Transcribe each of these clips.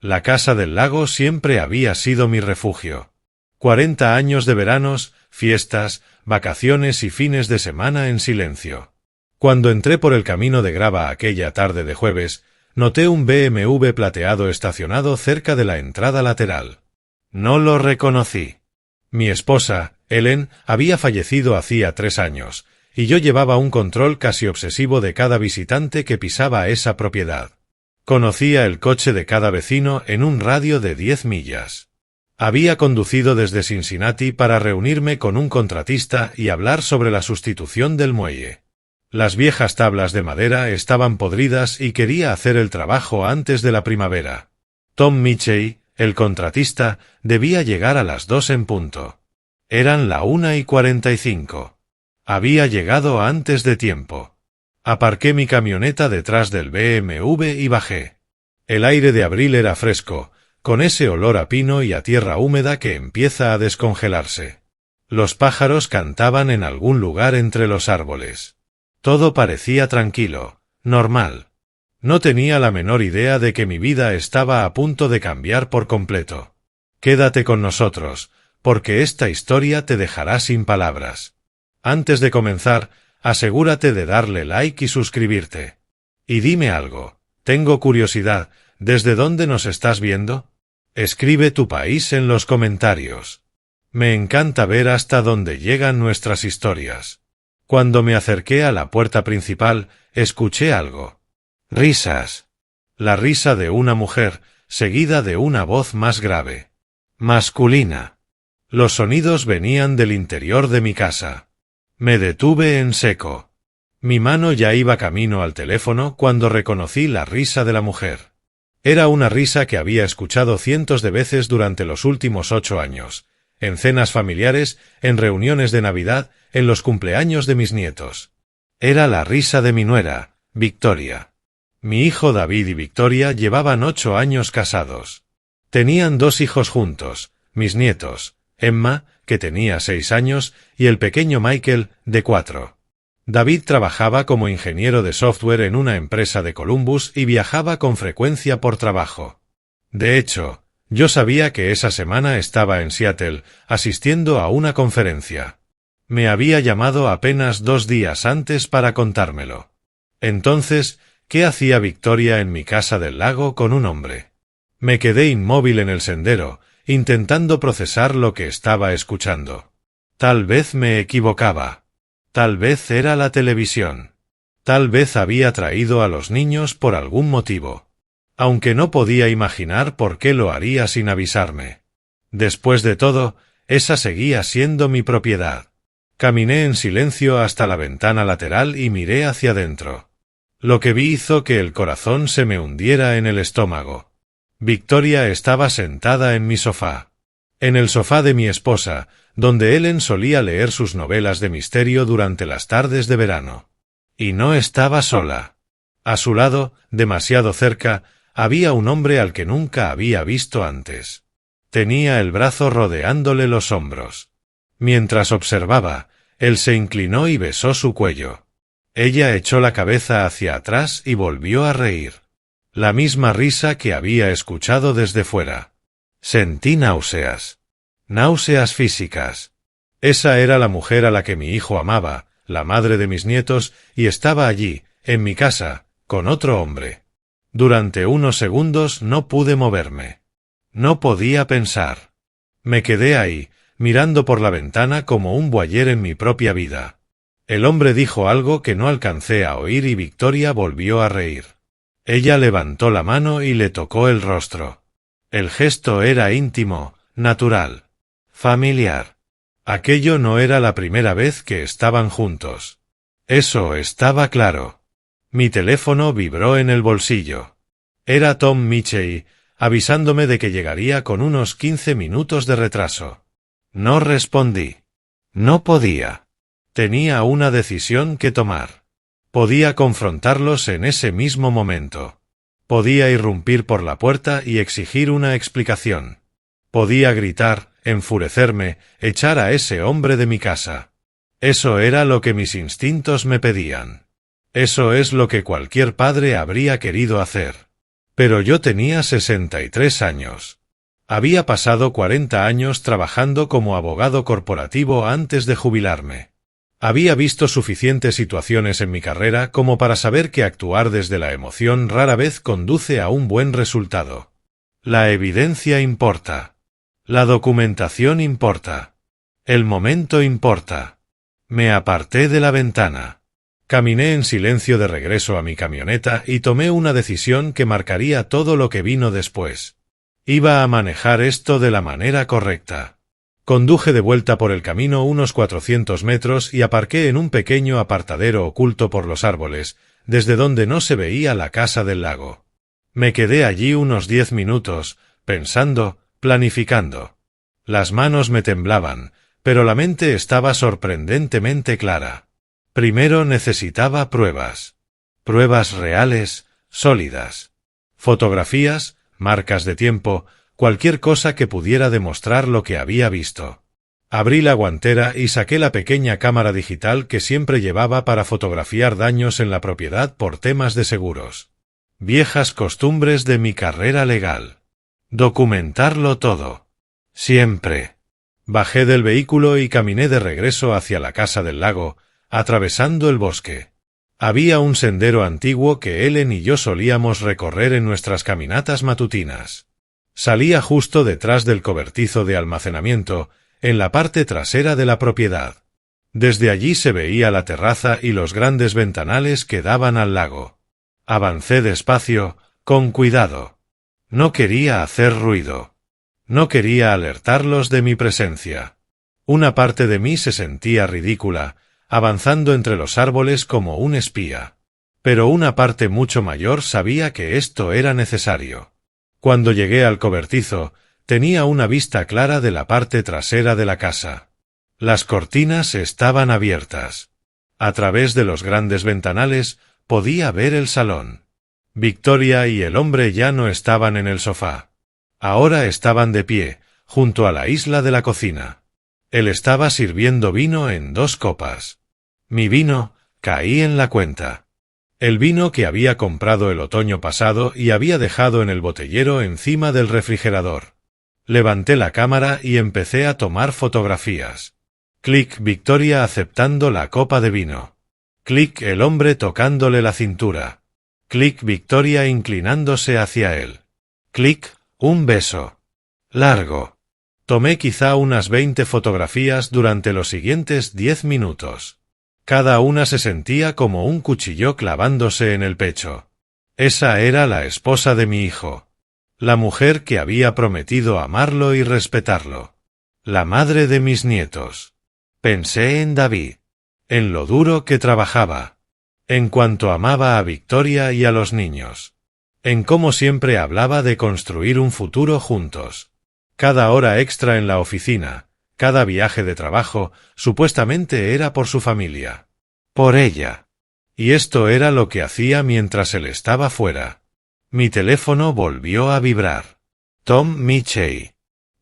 La casa del lago siempre había sido mi refugio. 40 años de veranos, fiestas, vacaciones y fines de semana en silencio. Cuando entré por el camino de grava aquella tarde de jueves, noté un BMW plateado estacionado cerca de la entrada lateral. No lo reconocí. Mi esposa, Ellen, había fallecido hacía 3 años, y yo llevaba un control casi obsesivo de cada visitante que pisaba esa propiedad. Conocía el coche de cada vecino en un radio de 10 millas. Había conducido desde Cincinnati para reunirme con un contratista y hablar sobre la sustitución del muelle. Las viejas tablas de madera estaban podridas y quería hacer el trabajo antes de la primavera. Tom Mitchell, el contratista, debía llegar a las 2 en punto. Eran la 1:45. Había llegado antes de tiempo. Aparqué mi camioneta detrás del BMW y bajé. El aire de abril era fresco, con ese olor a pino y a tierra húmeda que empieza a descongelarse. Los pájaros cantaban en algún lugar entre los árboles. Todo parecía tranquilo, normal. No tenía la menor idea de que mi vida estaba a punto de cambiar por completo. Quédate con nosotros, porque esta historia te dejará sin palabras. Antes de comenzar, asegúrate de darle like y suscribirte. Y dime algo, tengo curiosidad, ¿desde dónde nos estás viendo? Escribe tu país en los comentarios. Me encanta ver hasta dónde llegan nuestras historias. Cuando me acerqué a la puerta principal, escuché algo. Risas. La risa de una mujer, seguida de una voz más grave. Masculina. Los sonidos venían del interior de mi casa. Me detuve en seco. Mi mano ya iba camino al teléfono cuando reconocí la risa de la mujer. Era una risa que había escuchado cientos de veces durante los últimos 8 años, en cenas familiares, en reuniones de Navidad, en los cumpleaños de mis nietos. Era la risa de mi nuera, Victoria. Mi hijo David y Victoria llevaban 8 años casados. Tenían 2 hijos juntos, mis nietos, Emma, que tenía 6 años, y el pequeño Michael, de 4. David trabajaba como ingeniero de software en una empresa de Columbus y viajaba con frecuencia por trabajo. De hecho, yo sabía que esa semana estaba en Seattle, asistiendo a una conferencia. Me había llamado apenas 2 días antes para contármelo. Entonces, ¿qué hacía Victoria en mi casa del lago con un hombre? Me quedé inmóvil en el sendero, intentando procesar lo que estaba escuchando. Tal vez me equivocaba. Tal vez era la televisión. Tal vez había traído a los niños por algún motivo. Aunque no podía imaginar por qué lo haría sin avisarme. Después de todo, esa seguía siendo mi propiedad. Caminé en silencio hasta la ventana lateral y miré hacia adentro. Lo que vi hizo que el corazón se me hundiera en el estómago. Victoria estaba sentada en mi sofá. En el sofá de mi esposa, donde Ellen solía leer sus novelas de misterio durante las tardes de verano. Y no estaba sola. A su lado, demasiado cerca, había un hombre al que nunca había visto antes. Tenía el brazo rodeándole los hombros. Mientras observaba, él se inclinó y besó su cuello. Ella echó la cabeza hacia atrás y volvió a reír. La misma risa que había escuchado desde fuera. Sentí náuseas. Náuseas físicas. Esa era la mujer a la que mi hijo amaba, la madre de mis nietos, y estaba allí, en mi casa, con otro hombre. Durante unos segundos no pude moverme. No podía pensar. Me quedé ahí, mirando por la ventana como un voyeur en mi propia vida. El hombre dijo algo que no alcancé a oír y Victoria volvió a reír. Ella levantó la mano y le tocó el rostro. El gesto era íntimo, natural, familiar. Aquello no era la primera vez que estaban juntos. Eso estaba claro. Mi teléfono vibró en el bolsillo. Era Tom Mitchell, avisándome de que llegaría con unos 15 minutos de retraso. No respondí. No podía. Tenía una decisión que tomar. Podía confrontarlos en ese mismo momento. Podía irrumpir por la puerta y exigir una explicación. Podía gritar, enfurecerme, echar a ese hombre de mi casa. Eso era lo que mis instintos me pedían. Eso es lo que cualquier padre habría querido hacer. Pero yo tenía 63 años. Había pasado 40 años trabajando como abogado corporativo antes de jubilarme. Había visto suficientes situaciones en mi carrera como para saber que actuar desde la emoción rara vez conduce a un buen resultado. La evidencia importa. La documentación importa. El momento importa. Me aparté de la ventana. Caminé en silencio de regreso a mi camioneta y tomé una decisión que marcaría todo lo que vino después. Iba a manejar esto de la manera correcta. Conduje de vuelta por el camino unos 400 metros y aparqué en un pequeño apartadero oculto por los árboles, desde donde no se veía la casa del lago. Me quedé allí unos 10 minutos, pensando, planificando. Las manos me temblaban, pero la mente estaba sorprendentemente clara. Primero necesitaba pruebas. Pruebas reales, sólidas. Fotografías, marcas de tiempo, cualquier cosa que pudiera demostrar lo que había visto. Abrí la guantera y saqué la pequeña cámara digital que siempre llevaba para fotografiar daños en la propiedad por temas de seguros. Viejas costumbres de mi carrera legal. Documentarlo todo. Siempre. Bajé del vehículo y caminé de regreso hacia la casa del lago, atravesando el bosque. Había un sendero antiguo que Ellen y yo solíamos recorrer en nuestras caminatas matutinas. Salía justo detrás del cobertizo de almacenamiento, en la parte trasera de la propiedad. Desde allí se veía la terraza y los grandes ventanales que daban al lago. Avancé despacio, con cuidado. No quería hacer ruido. No quería alertarlos de mi presencia. Una parte de mí se sentía ridícula, avanzando entre los árboles como un espía. Pero una parte mucho mayor sabía que esto era necesario. Cuando llegué al cobertizo, tenía una vista clara de la parte trasera de la casa. Las cortinas estaban abiertas. A través de los grandes ventanales podía ver el salón. Victoria y el hombre ya no estaban en el sofá. Ahora estaban de pie, junto a la isla de la cocina. Él estaba sirviendo vino en 2 copas. Mi vino, caí en la cuenta. El vino que había comprado el otoño pasado y había dejado en el botellero encima del refrigerador. Levanté la cámara y empecé a tomar fotografías. Clic Victoria aceptando la copa de vino. Clic el hombre tocándole la cintura. Clic Victoria inclinándose hacia él. Clic un beso. Largo. Tomé quizá unas 20 fotografías durante los siguientes 10 minutos. Cada una se sentía como un cuchillo clavándose en el pecho. Esa era la esposa de mi hijo. La mujer que había prometido amarlo y respetarlo. La madre de mis nietos. Pensé en David. En lo duro que trabajaba. En cuanto amaba a Victoria y a los niños. En cómo siempre hablaba de construir un futuro juntos. Cada hora extra en la oficina, cada viaje de trabajo, supuestamente era por su familia. Por ella. Y esto era lo que hacía mientras él estaba fuera. Mi teléfono volvió a vibrar. Tom Mitchell.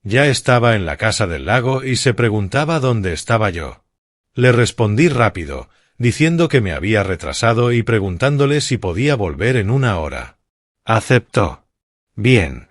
Ya estaba en la casa del lago y se preguntaba dónde estaba yo. Le respondí rápido, diciendo que me había retrasado y preguntándole si podía volver en 1 hora. Aceptó. Bien.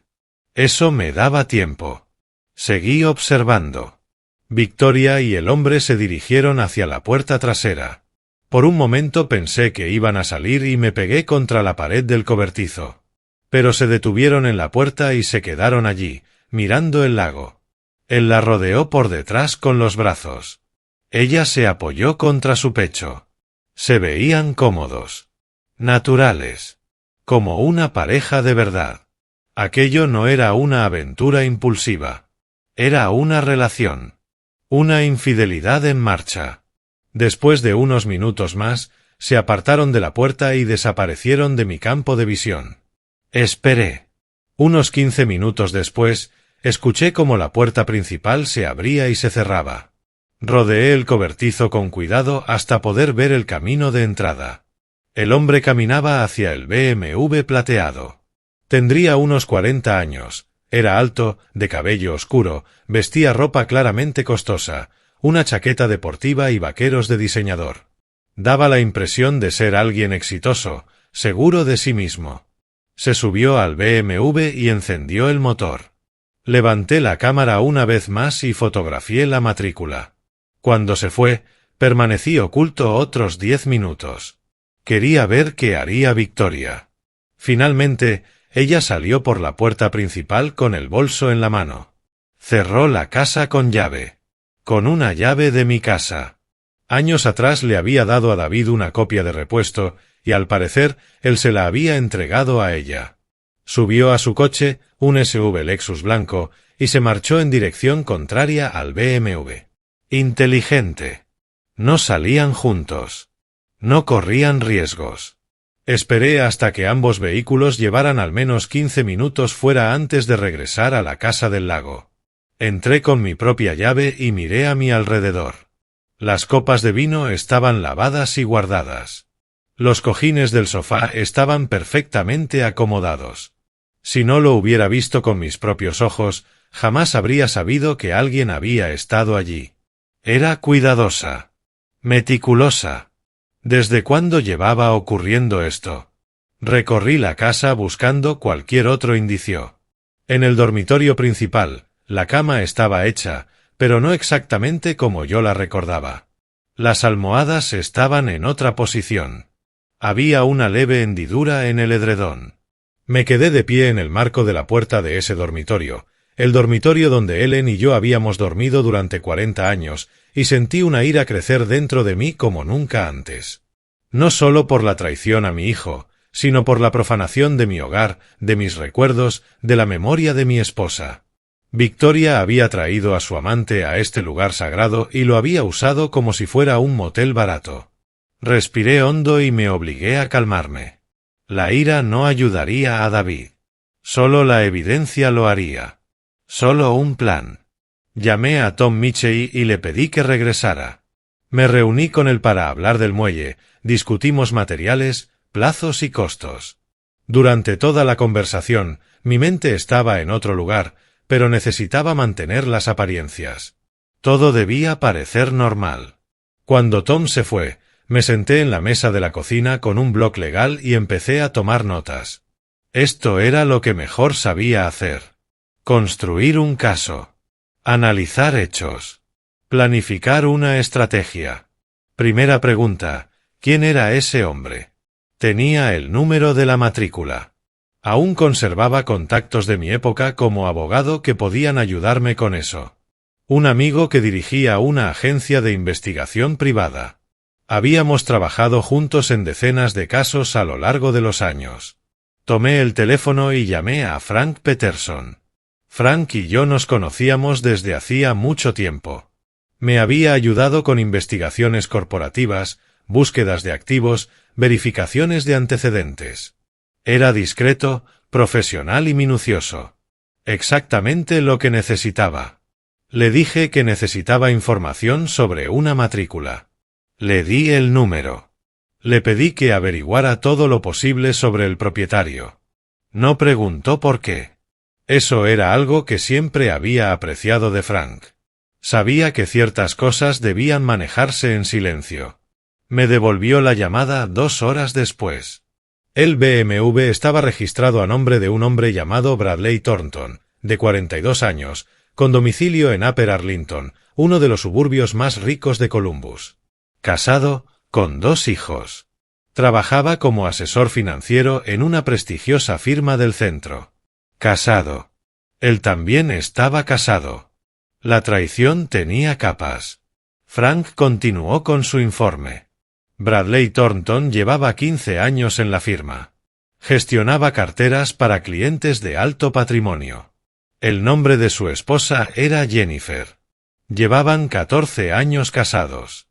Eso me daba tiempo. Seguí observando. Victoria y el hombre se dirigieron hacia la puerta trasera. Por un momento pensé que iban a salir y me pegué contra la pared del cobertizo. Pero se detuvieron en la puerta y se quedaron allí, mirando el lago. Él la rodeó por detrás con los brazos. Ella se apoyó contra su pecho. Se veían cómodos. Naturales. Como una pareja de verdad. Aquello no era una aventura impulsiva. Era una relación. Una infidelidad en marcha. Después de unos minutos más, se apartaron de la puerta y desaparecieron de mi campo de visión. Esperé. Unos 15 minutos después, escuché cómo la puerta principal se abría y se cerraba. Rodeé el cobertizo con cuidado hasta poder ver el camino de entrada. El hombre caminaba hacia el BMW plateado. Tendría unos 40 años, era alto, de cabello oscuro, vestía ropa claramente costosa, una chaqueta deportiva y vaqueros de diseñador. Daba la impresión de ser alguien exitoso, seguro de sí mismo. Se subió al BMW y encendió el motor. Levanté la cámara una vez más y fotografié la matrícula. Cuando se fue, permanecí oculto otros 10 minutos. Quería ver qué haría Victoria. Finalmente, ella salió por la puerta principal con el bolso en la mano. Cerró la casa con llave. Con una llave de mi casa. Años atrás le había dado a David una copia de repuesto, y al parecer, él se la había entregado a ella. Subió a su coche, un SUV Lexus blanco, y se marchó en dirección contraria al BMW. Inteligente. No salían juntos. No corrían riesgos. Esperé hasta que ambos vehículos llevaran al menos 15 minutos fuera antes de regresar a la casa del lago. Entré con mi propia llave y miré a mi alrededor. Las copas de vino estaban lavadas y guardadas. Los cojines del sofá estaban perfectamente acomodados. Si no lo hubiera visto con mis propios ojos, jamás habría sabido que alguien había estado allí. Era cuidadosa. Meticulosa. ¿Desde cuándo llevaba ocurriendo esto? Recorrí la casa buscando cualquier otro indicio. En el dormitorio principal, la cama estaba hecha, pero no exactamente como yo la recordaba. Las almohadas estaban en otra posición. Había una leve hendidura en el edredón. Me quedé de pie en el marco de la puerta de ese dormitorio, el dormitorio donde Ellen y yo habíamos dormido durante 40 años, y sentí una ira crecer dentro de mí como nunca antes. No solo por la traición a mi hijo, sino por la profanación de mi hogar, de mis recuerdos, de la memoria de mi esposa. Victoria había traído a su amante a este lugar sagrado y lo había usado como si fuera un motel barato. Respiré hondo y me obligué a calmarme. La ira no ayudaría a David. Solo la evidencia lo haría. Solo un plan. Llamé a Tom Michey y le pedí que regresara. Me reuní con él para hablar del muelle, discutimos materiales, plazos y costos. Durante toda la conversación, mi mente estaba en otro lugar, pero necesitaba mantener las apariencias. Todo debía parecer normal. Cuando Tom se fue, me senté en la mesa de la cocina con un bloc legal y empecé a tomar notas. Esto era lo que mejor sabía hacer. Construir un caso. Analizar hechos. Planificar una estrategia. Primera pregunta: ¿quién era ese hombre? Tenía el número de la matrícula. Aún conservaba contactos de mi época como abogado que podían ayudarme con eso. Un amigo que dirigía una agencia de investigación privada. Habíamos trabajado juntos en decenas de casos a lo largo de los años. Tomé el teléfono y llamé a Frank Peterson. Frank y yo nos conocíamos desde hacía mucho tiempo. Me había ayudado con investigaciones corporativas, búsquedas de activos, verificaciones de antecedentes. Era discreto, profesional y minucioso. Exactamente lo que necesitaba. Le dije que necesitaba información sobre una matrícula. Le di el número. Le pedí que averiguara todo lo posible sobre el propietario. No preguntó por qué. Eso era algo que siempre había apreciado de Frank. Sabía que ciertas cosas debían manejarse en silencio. Me devolvió la llamada 2 horas después. El BMW estaba registrado a nombre de un hombre llamado Bradley Thornton, de 42 años, con domicilio en Upper Arlington, uno de los suburbios más ricos de Columbus. Casado, con 2 hijos. Trabajaba como asesor financiero en una prestigiosa firma del centro. Casado. Él también estaba casado. La traición tenía capas. Frank continuó con su informe. Bradley Thornton llevaba 15 años en la firma. Gestionaba carteras para clientes de alto patrimonio. El nombre de su esposa era Jennifer. Llevaban 14 años casados.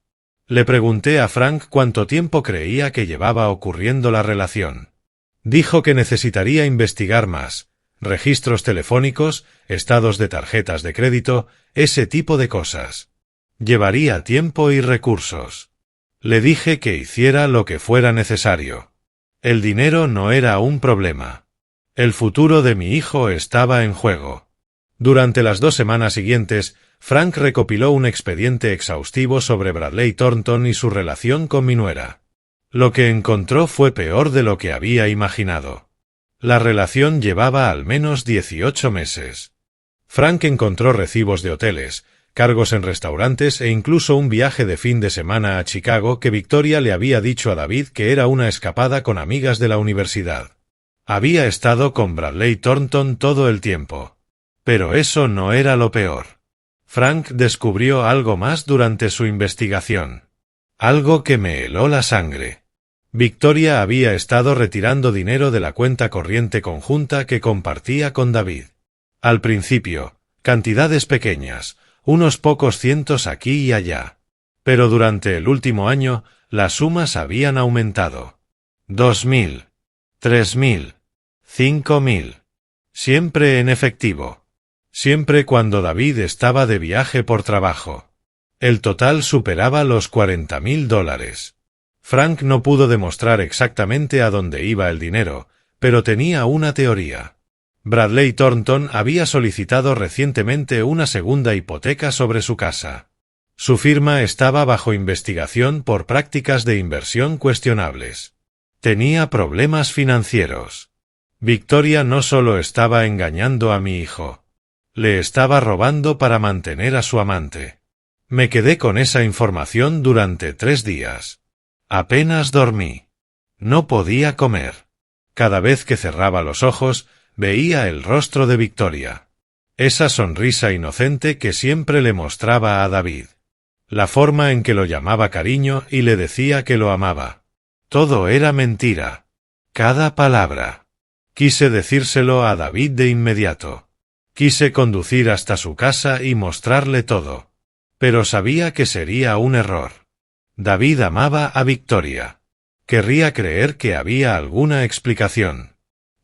Le pregunté a Frank cuánto tiempo creía que llevaba ocurriendo la relación. Dijo que necesitaría investigar más. Registros telefónicos, estados de tarjetas de crédito, ese tipo de cosas. Llevaría tiempo y recursos. Le dije que hiciera lo que fuera necesario. El dinero no era un problema. El futuro de mi hijo estaba en juego. Durante las 2 semanas siguientes, Frank recopiló un expediente exhaustivo sobre Bradley Thornton y su relación con mi nuera. Lo que encontró fue peor de lo que había imaginado. La relación llevaba al menos 18 meses. Frank encontró recibos de hoteles, cargos en restaurantes e incluso un viaje de fin de semana a Chicago que Victoria le había dicho a David que era una escapada con amigas de la universidad. Había estado con Bradley Thornton todo el tiempo. Pero eso no era lo peor. Frank descubrió algo más durante su investigación. Algo que me heló la sangre. Victoria había estado retirando dinero de la cuenta corriente conjunta que compartía con David. Al principio, cantidades pequeñas, unos pocos cientos aquí y allá. Pero durante el último año, las sumas habían aumentado. 2.000, 3.000, 5.000. Siempre en efectivo. Siempre cuando David estaba de viaje por trabajo. El total superaba los $40.000. Frank no pudo demostrar exactamente a dónde iba el dinero, pero tenía una teoría. Bradley Thornton había solicitado recientemente una segunda hipoteca sobre su casa. Su firma estaba bajo investigación por prácticas de inversión cuestionables. Tenía problemas financieros. Victoria no solo estaba engañando a mi hijo. Le estaba robando para mantener a su amante. Me quedé con esa información durante 3 días. Apenas dormí. No podía comer. Cada vez que cerraba los ojos, veía el rostro de Victoria. Esa sonrisa inocente que siempre le mostraba a David. La forma en que lo llamaba cariño y le decía que lo amaba. Todo era mentira. Cada palabra. Quise decírselo a David de inmediato. Quise conducir hasta su casa y mostrarle todo. Pero sabía que sería un error. David amaba a Victoria. Querría creer que había alguna explicación.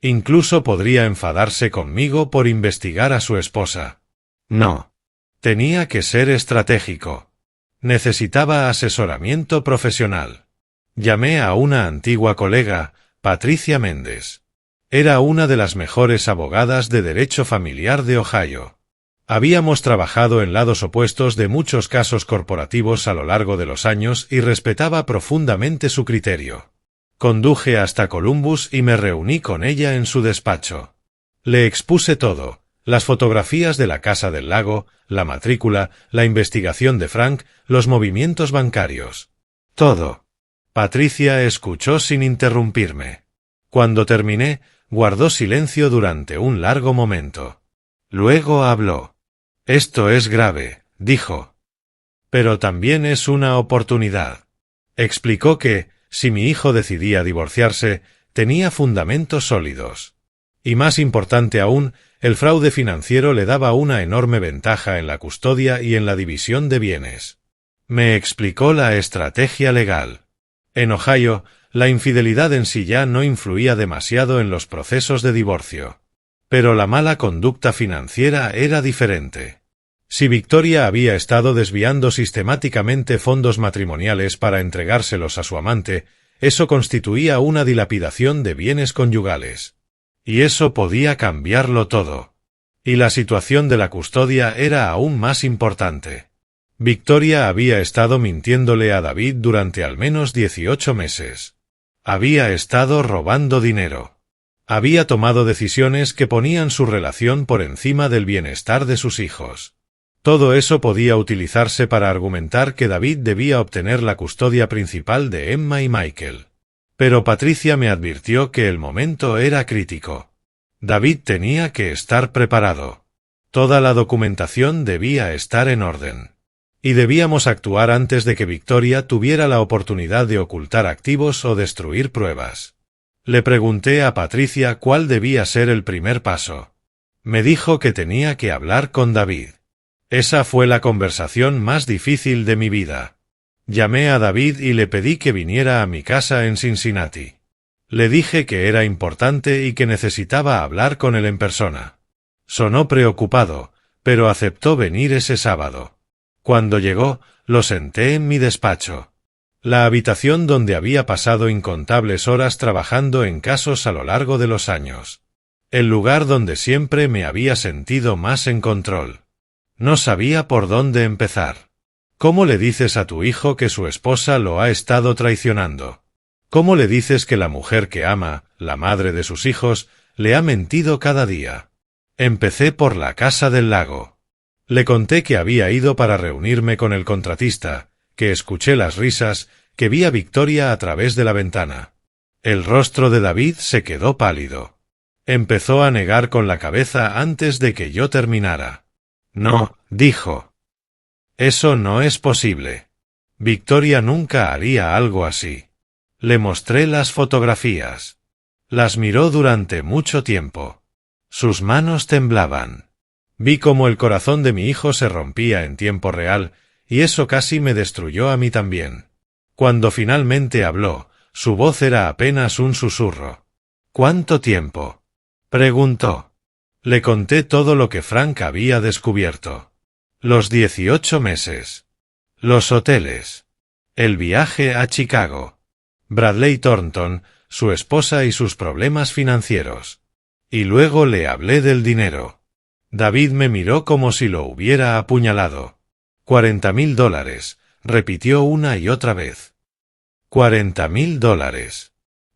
Incluso podría enfadarse conmigo por investigar a su esposa. No. Tenía que ser estratégico. Necesitaba asesoramiento profesional. Llamé a una antigua colega, Patricia Méndez. Era una de las mejores abogadas de derecho familiar de Ohio. Habíamos trabajado en lados opuestos de muchos casos corporativos a lo largo de los años y respetaba profundamente su criterio. Conduje hasta Columbus y me reuní con ella en su despacho. Le expuse todo, las fotografías de la Casa del Lago, la matrícula, la investigación de Frank, los movimientos bancarios. Todo. Patricia escuchó sin interrumpirme. Cuando terminé, guardó silencio durante un largo momento. Luego habló. Esto es grave, dijo. Pero también es una oportunidad. Explicó que, si mi hijo decidía divorciarse, tenía fundamentos sólidos. Y más importante aún, el fraude financiero le daba una enorme ventaja en la custodia y en la división de bienes. Me explicó la estrategia legal. En Ohio, la infidelidad en sí ya no influía demasiado en los procesos de divorcio. Pero la mala conducta financiera era diferente. Si Victoria había estado desviando sistemáticamente fondos matrimoniales para entregárselos a su amante, eso constituía una dilapidación de bienes conyugales. Y eso podía cambiarlo todo. Y la situación de la custodia era aún más importante. Victoria había estado mintiéndole a David durante al menos 18 meses. Había estado robando dinero. Había tomado decisiones que ponían su relación por encima del bienestar de sus hijos. Todo eso podía utilizarse para argumentar que David debía obtener la custodia principal de Emma y Michael. Pero Patricia me advirtió que el momento era crítico. David tenía que estar preparado. Toda la documentación debía estar en orden. Y debíamos actuar antes de que Victoria tuviera la oportunidad de ocultar activos o destruir pruebas. Le pregunté a Patricia cuál debía ser el primer paso. Me dijo que tenía que hablar con David. Esa fue la conversación más difícil de mi vida. Llamé a David y le pedí que viniera a mi casa en Cincinnati. Le dije que era importante y que necesitaba hablar con él en persona. Sonó preocupado, pero aceptó venir ese sábado. Cuando llegó, lo senté en mi despacho. La habitación donde había pasado incontables horas trabajando en casos a lo largo de los años. El lugar donde siempre me había sentido más en control. No sabía por dónde empezar. ¿Cómo le dices a tu hijo que su esposa lo ha estado traicionando? ¿Cómo le dices que la mujer que ama, la madre de sus hijos, le ha mentido cada día. Empecé por la casa del lago. Le conté que había ido para reunirme con el contratista, que escuché las risas, que vi a Victoria a través de la ventana. El rostro de David se quedó pálido. Empezó a negar con la cabeza antes de que yo terminara. No, dijo. Eso no es posible. Victoria nunca haría algo así. Le mostré las fotografías. Las miró durante mucho tiempo. Sus manos temblaban. Vi cómo el corazón de mi hijo se rompía en tiempo real, y eso casi me destruyó a mí también. Cuando finalmente habló, su voz era apenas un susurro. ¿Cuánto tiempo?, preguntó. Le conté todo lo que Frank había descubierto. Los 18 meses. Los hoteles. El viaje a Chicago. Bradley Thornton, su esposa y sus problemas financieros. Y luego le hablé del dinero. David me miró como si lo hubiera apuñalado. $40,000, repitió una y otra vez. $40,000.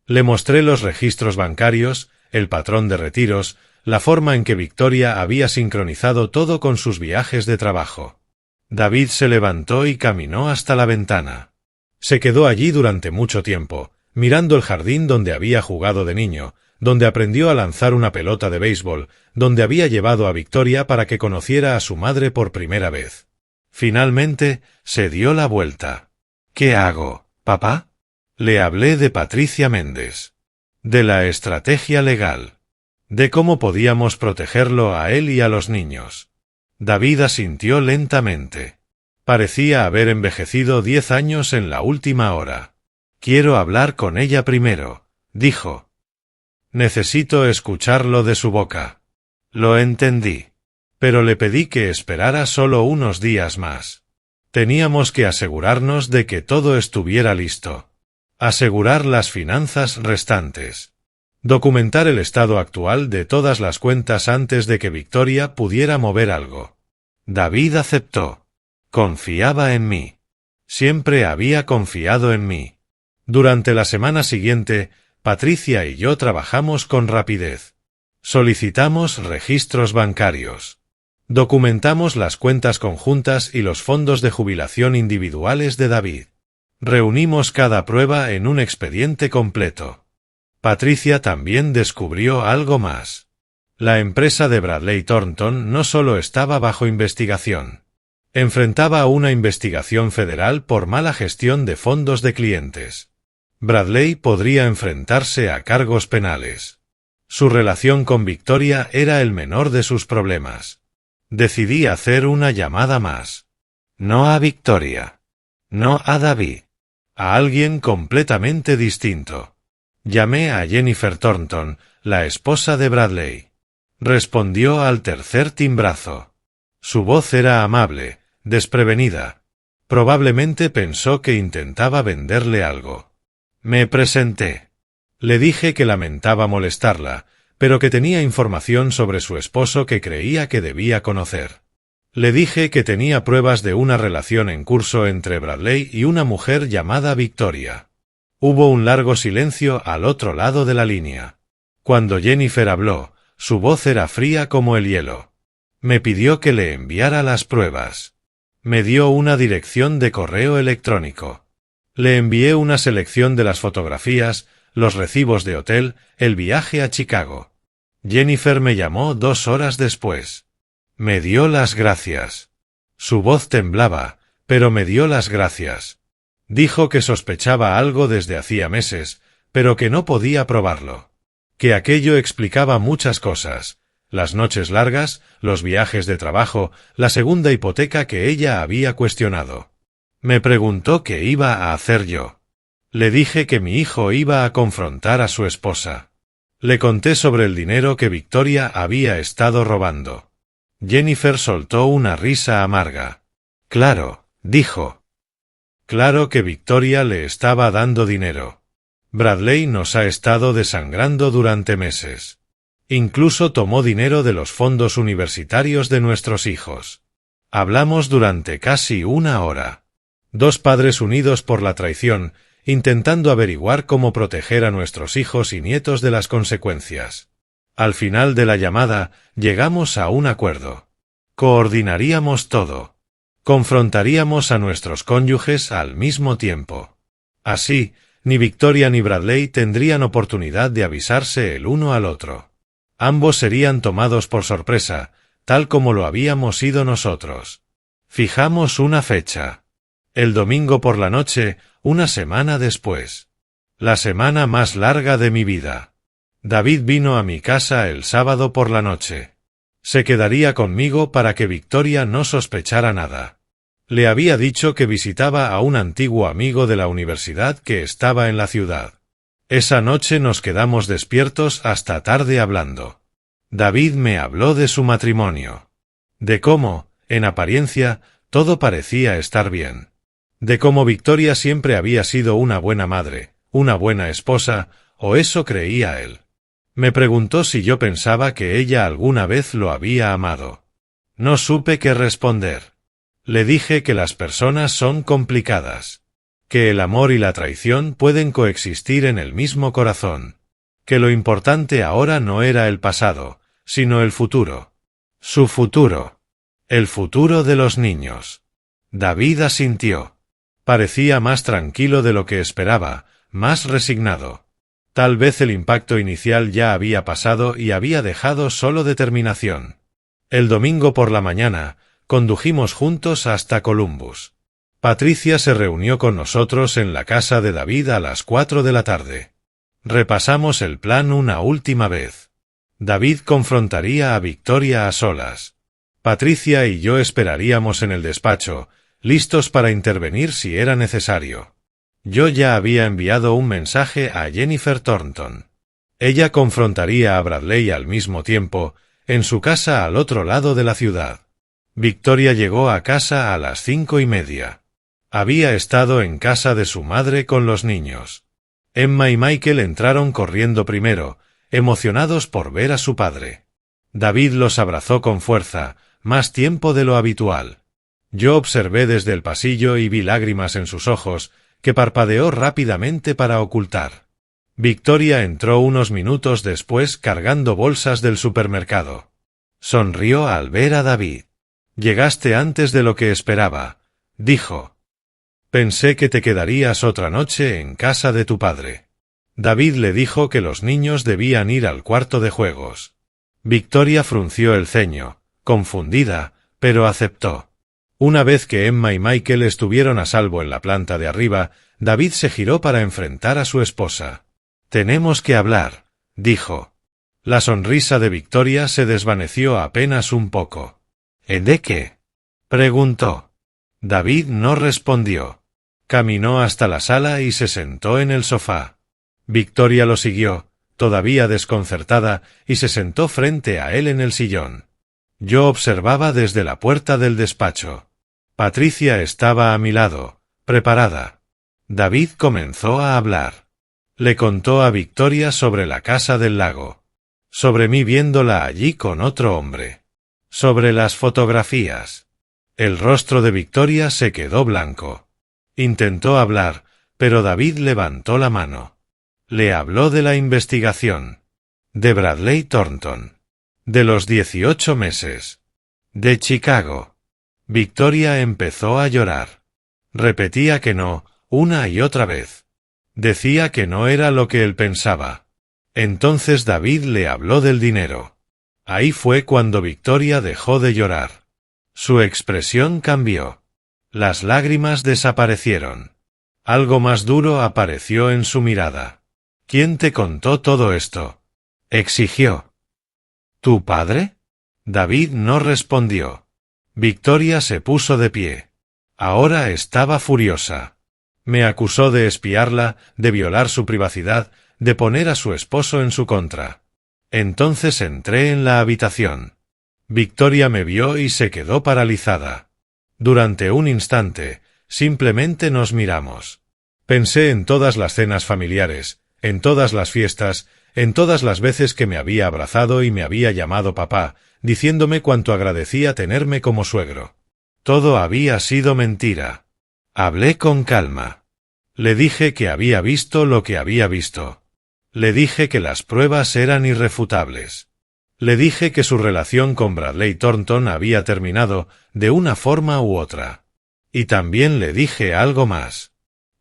Le mostré los registros bancarios, el patrón de retiros, la forma en que Victoria había sincronizado todo con sus viajes de trabajo. David se levantó y caminó hasta la ventana. Se quedó allí durante mucho tiempo, mirando el jardín donde había jugado de niño, donde aprendió a lanzar una pelota de béisbol, donde había llevado a Victoria para que conociera a su madre por primera vez. Finalmente, se dio la vuelta. ¿Qué hago, papá? Le hablé de Patricia Méndez. De la estrategia legal. De cómo podíamos protegerlo a él y a los niños. David asintió lentamente. Parecía haber envejecido 10 años en la última hora. Quiero hablar con ella primero, dijo. Necesito escucharlo de su boca. Lo entendí. Pero le pedí que esperara solo unos días más. Teníamos que asegurarnos de que todo estuviera listo. Asegurar las finanzas restantes. Documentar el estado actual de todas las cuentas antes de que Victoria pudiera mover algo. David aceptó. Confiaba en mí. Siempre había confiado en mí. Durante la semana siguiente, Patricia y yo trabajamos con rapidez. Solicitamos registros bancarios. Documentamos las cuentas conjuntas y los fondos de jubilación individuales de David. Reunimos cada prueba en un expediente completo. Patricia también descubrió algo más. La empresa de Bradley Thornton no solo estaba bajo investigación. Enfrentaba una investigación federal por mala gestión de fondos de clientes. Bradley podría enfrentarse a cargos penales. Su relación con Victoria era el menor de sus problemas. Decidí hacer una llamada más. No a Victoria. No a David. A alguien completamente distinto. Llamé a Jennifer Thornton, la esposa de Bradley. Respondió al tercer timbrazo. Su voz era amable, desprevenida. Probablemente pensó que intentaba venderle algo. Me presenté. Le dije que lamentaba molestarla, pero que tenía información sobre su esposo que creía que debía conocer. Le dije que tenía pruebas de una relación en curso entre Bradley y una mujer llamada Victoria. Hubo un largo silencio al otro lado de la línea. Cuando Jennifer habló, su voz era fría como el hielo. Me pidió que le enviara las pruebas. Me dio una dirección de correo electrónico. Le envié una selección de las fotografías, los recibos de hotel, el viaje a Chicago. Jennifer me llamó 2 horas después. Me dio las gracias. Su voz temblaba, pero me dio las gracias. Dijo que sospechaba algo desde hacía meses, pero que no podía probarlo. Que aquello explicaba muchas cosas. Las noches largas, los viajes de trabajo, la segunda hipoteca que ella había cuestionado. Me preguntó qué iba a hacer yo. Le dije que mi hijo iba a confrontar a su esposa. Le conté sobre el dinero que Victoria había estado robando. Jennifer soltó una risa amarga. Claro, dijo. Claro que Victoria le estaba dando dinero. Bradley nos ha estado desangrando durante meses. Incluso tomó dinero de los fondos universitarios de nuestros hijos. Hablamos durante casi 1 hora. 2 padres unidos por la traición, intentando averiguar cómo proteger a nuestros hijos y nietos de las consecuencias. Al final de la llamada, llegamos a un acuerdo. Coordinaríamos todo. Confrontaríamos a nuestros cónyuges al mismo tiempo. Así, ni Victoria ni Bradley tendrían oportunidad de avisarse el uno al otro. Ambos serían tomados por sorpresa, tal como lo habíamos sido nosotros. Fijamos una fecha. El domingo por la noche, una semana después. La semana más larga de mi vida. David vino a mi casa el sábado por la noche. Se quedaría conmigo para que Victoria no sospechara nada. Le había dicho que visitaba a un antiguo amigo de la universidad que estaba en la ciudad. Esa noche nos quedamos despiertos hasta tarde hablando. David me habló de su matrimonio. De cómo, en apariencia, todo parecía estar bien. De cómo Victoria siempre había sido una buena madre, una buena esposa, o eso creía él. Me preguntó si yo pensaba que ella alguna vez lo había amado. No supe qué responder. Le dije que las personas son complicadas, que el amor y la traición pueden coexistir en el mismo corazón, que lo importante ahora no era el pasado, sino el futuro. Su futuro. El futuro de los niños. David asintió. Parecía más tranquilo de lo que esperaba, más resignado. Tal vez el impacto inicial ya había pasado y había dejado solo determinación. El domingo por la mañana, condujimos juntos hasta Columbus. Patricia se reunió con nosotros en la casa de David a las 4 de la tarde. Repasamos el plan una última vez. David confrontaría a Victoria a solas. Patricia y yo esperaríamos en el despacho, listos para intervenir si era necesario. Yo ya había enviado un mensaje a Jennifer Thornton. Ella confrontaría a Bradley al mismo tiempo, en su casa al otro lado de la ciudad. Victoria llegó a casa a las 5:30. Había estado en casa de su madre con los niños. Emma y Michael entraron corriendo primero, emocionados por ver a su padre. David los abrazó con fuerza, más tiempo de lo habitual. Yo observé desde el pasillo y vi lágrimas en sus ojos, que parpadeó rápidamente para ocultar. Victoria entró unos minutos después cargando bolsas del supermercado. Sonrió al ver a David. «Llegaste antes de lo que esperaba», dijo. «Pensé que te quedarías otra noche en casa de tu padre». David le dijo que los niños debían ir al cuarto de juegos. Victoria frunció el ceño, confundida, pero aceptó. Una vez que Emma y Michael estuvieron a salvo en la planta de arriba, David se giró para enfrentar a su esposa. «Tenemos que hablar», dijo. La sonrisa de Victoria se desvaneció apenas un poco. «¿De qué?», preguntó. David no respondió. Caminó hasta la sala y se sentó en el sofá. Victoria lo siguió, todavía desconcertada, y se sentó frente a él en el sillón. Yo observaba desde la puerta del despacho. Patricia estaba a mi lado, preparada. David comenzó a hablar. Le contó a Victoria sobre la casa del lago. Sobre mí viéndola allí con otro hombre. Sobre las fotografías. El rostro de Victoria se quedó blanco. Intentó hablar, pero David levantó la mano. Le habló de la investigación. De Bradley Thornton. De los 18 meses. De Chicago. Victoria empezó a llorar. Repetía que no, una y otra vez. Decía que no era lo que él pensaba. Entonces David le habló del dinero. Ahí fue cuando Victoria dejó de llorar. Su expresión cambió. Las lágrimas desaparecieron. Algo más duro apareció en su mirada. «¿Quién te contó todo esto?», exigió. «¿Tu padre?». David no respondió. Victoria se puso de pie. Ahora estaba furiosa. Me acusó de espiarla, de violar su privacidad, de poner a su esposo en su contra. Entonces entré en la habitación. Victoria me vio y se quedó paralizada. Durante un instante, simplemente nos miramos. Pensé en todas las cenas familiares, en todas las fiestas, en todas las veces que me había abrazado y me había llamado papá, diciéndome cuánto agradecía tenerme como suegro. Todo había sido mentira. Hablé con calma. Le dije que había visto lo que había visto. Le dije que las pruebas eran irrefutables. Le dije que su relación con Bradley Thornton había terminado, de una forma u otra. Y también le dije algo más.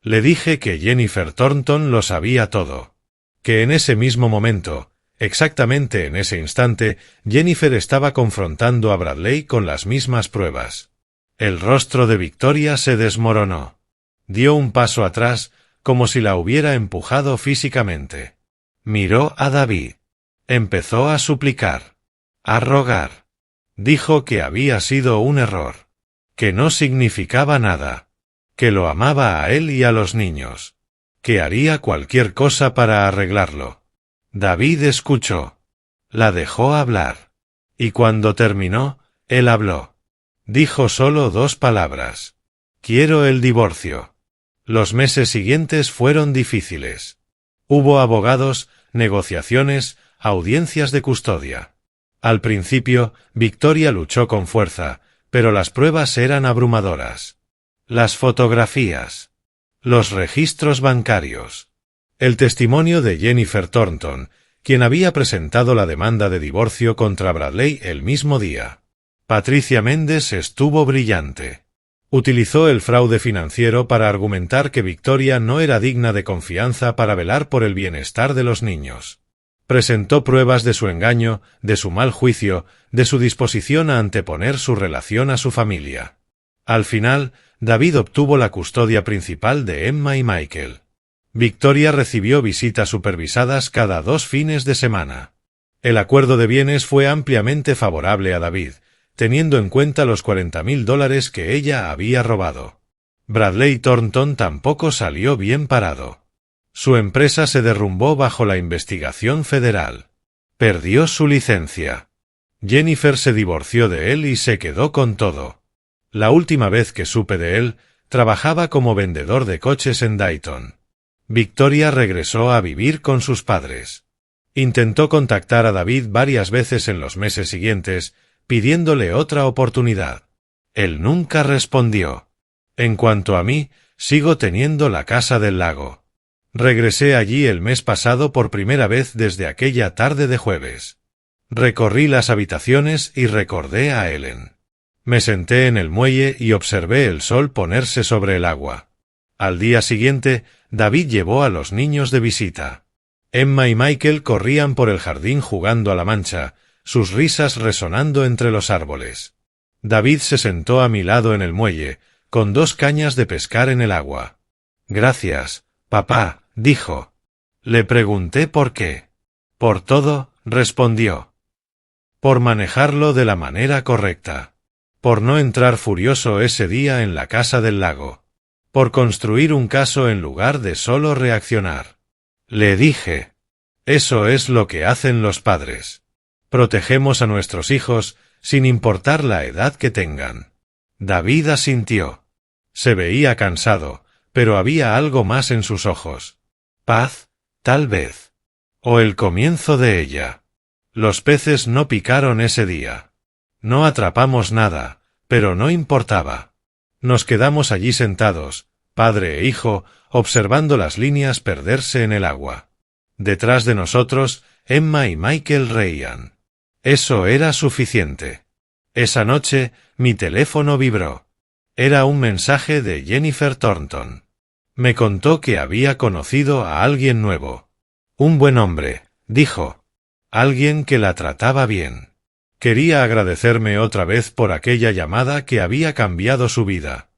Le dije que Jennifer Thornton lo sabía todo. Que en ese mismo momento, exactamente en ese instante, Jennifer estaba confrontando a Bradley con las mismas pruebas. El rostro de Victoria se desmoronó. Dio un paso atrás, como si la hubiera empujado físicamente. Miró a David. Empezó a suplicar. A rogar. Dijo que había sido un error. Que no significaba nada. Que lo amaba a él y a los niños. Que haría cualquier cosa para arreglarlo. David escuchó. La dejó hablar. Y cuando terminó, él habló. Dijo solo 2 palabras. Quiero el divorcio. Los meses siguientes fueron difíciles. Hubo abogados, negociaciones, audiencias de custodia. Al principio, Victoria luchó con fuerza, pero las pruebas eran abrumadoras. Las fotografías. Los registros bancarios. El testimonio de Jennifer Thornton, quien había presentado la demanda de divorcio contra Bradley el mismo día. Patricia Mendes estuvo brillante. Utilizó el fraude financiero para argumentar que Victoria no era digna de confianza para velar por el bienestar de los niños. Presentó pruebas de su engaño, de su mal juicio, de su disposición a anteponer su relación a su familia. Al final, David obtuvo la custodia principal de Emma y Michael. Victoria recibió visitas supervisadas cada 2 fines de semana. El acuerdo de bienes fue ampliamente favorable a David, teniendo en cuenta los $40,000 que ella había robado. Bradley Thornton tampoco salió bien parado. Su empresa se derrumbó bajo la investigación federal. Perdió su licencia. Jennifer se divorció de él y se quedó con todo. La última vez que supe de él, trabajaba como vendedor de coches en Dayton. Victoria regresó a vivir con sus padres. Intentó contactar a David varias veces en los meses siguientes, pidiéndole otra oportunidad. Él nunca respondió. En cuanto a mí, sigo teniendo la casa del lago. Regresé allí el mes pasado por primera vez desde aquella tarde de jueves. Recorrí las habitaciones y recordé a Ellen. Me senté en el muelle y observé el sol ponerse sobre el agua. Al día siguiente, David llevó a los niños de visita. Emma y Michael corrían por el jardín jugando a la mancha, sus risas resonando entre los árboles. David se sentó a mi lado en el muelle, con 2 cañas de pescar en el agua. Gracias, papá, dijo. Le pregunté por qué. Por todo, respondió. Por manejarlo de la manera correcta. Por no entrar furioso ese día en la casa del lago. Por construir un caso en lugar de solo reaccionar. Le dije. Eso es lo que hacen los padres. Protegemos a nuestros hijos, sin importar la edad que tengan. David asintió. Se veía cansado, pero había algo más en sus ojos. Paz, tal vez. O el comienzo de ella. Los peces no picaron ese día. No atrapamos nada, pero no importaba. Nos quedamos allí sentados, padre e hijo, observando las líneas perderse en el agua. Detrás de nosotros, Emma y Michael reían. Eso era suficiente. Esa noche, mi teléfono vibró. Era un mensaje de Jennifer Thornton. Me contó que había conocido a alguien nuevo. Un buen hombre, dijo. Alguien que la trataba bien. Quería agradecerme otra vez por aquella llamada que había cambiado su vida.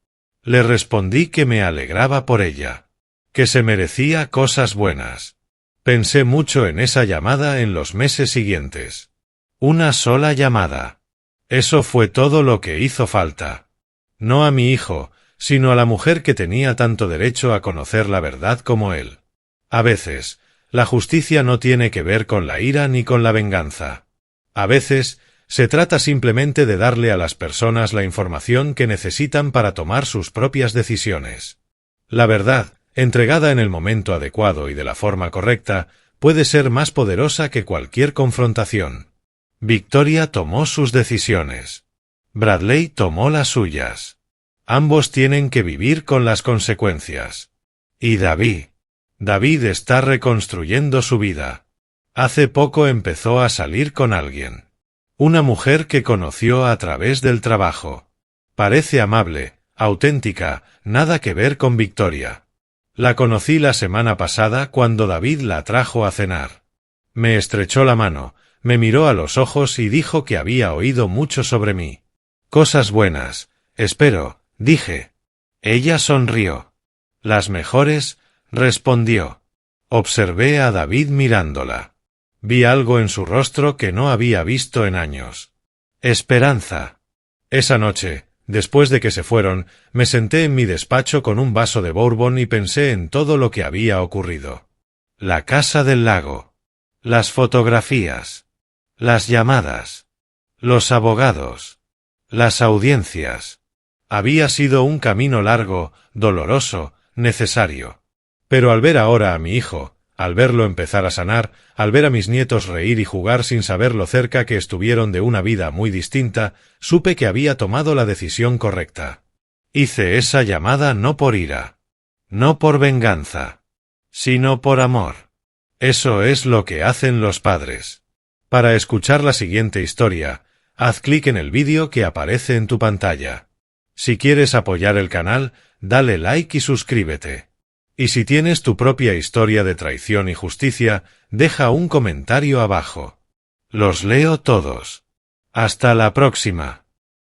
Le respondí que me alegraba por ella. Que se merecía cosas buenas. Pensé mucho en esa llamada en los meses siguientes. Una sola llamada. Eso fue todo lo que hizo falta. No a mi hijo, sino a la mujer que tenía tanto derecho a conocer la verdad como él. A veces, la justicia no tiene que ver con la ira ni con la venganza. A veces, se trata simplemente de darle a las personas la información que necesitan para tomar sus propias decisiones. La verdad, entregada en el momento adecuado y de la forma correcta, puede ser más poderosa que cualquier confrontación. Victoria tomó sus decisiones. Bradley tomó las suyas. Ambos tienen que vivir con las consecuencias. Y David. David está reconstruyendo su vida. Hace poco empezó a salir con alguien. Una mujer que conoció a través del trabajo. Parece amable, auténtica, nada que ver con Victoria. La conocí la semana pasada cuando David la trajo a cenar. Me estrechó la mano, me miró a los ojos y dijo que había oído mucho sobre mí. Cosas buenas, espero, dije. Ella sonrió. Las mejores, respondió. Observé a David mirándola. Vi algo en su rostro que no había visto en años. Esperanza. Esa noche, después de que se fueron, me senté en mi despacho con un vaso de bourbon y pensé en todo lo que había ocurrido. La casa del lago. Las fotografías. Las llamadas. Los abogados. Las audiencias. Había sido un camino largo, doloroso, necesario. Pero al ver ahora a mi hijo, al verlo empezar a sanar, al ver a mis nietos reír y jugar sin saber lo cerca que estuvieron de una vida muy distinta, supe que había tomado la decisión correcta. Hice esa llamada no por ira, no por venganza, sino por amor. Eso es lo que hacen los padres. Para escuchar la siguiente historia, haz clic en el vídeo que aparece en tu pantalla. Si quieres apoyar el canal, dale like y suscríbete. Y si tienes tu propia historia de traición y justicia, deja un comentario abajo. Los leo todos. Hasta la próxima.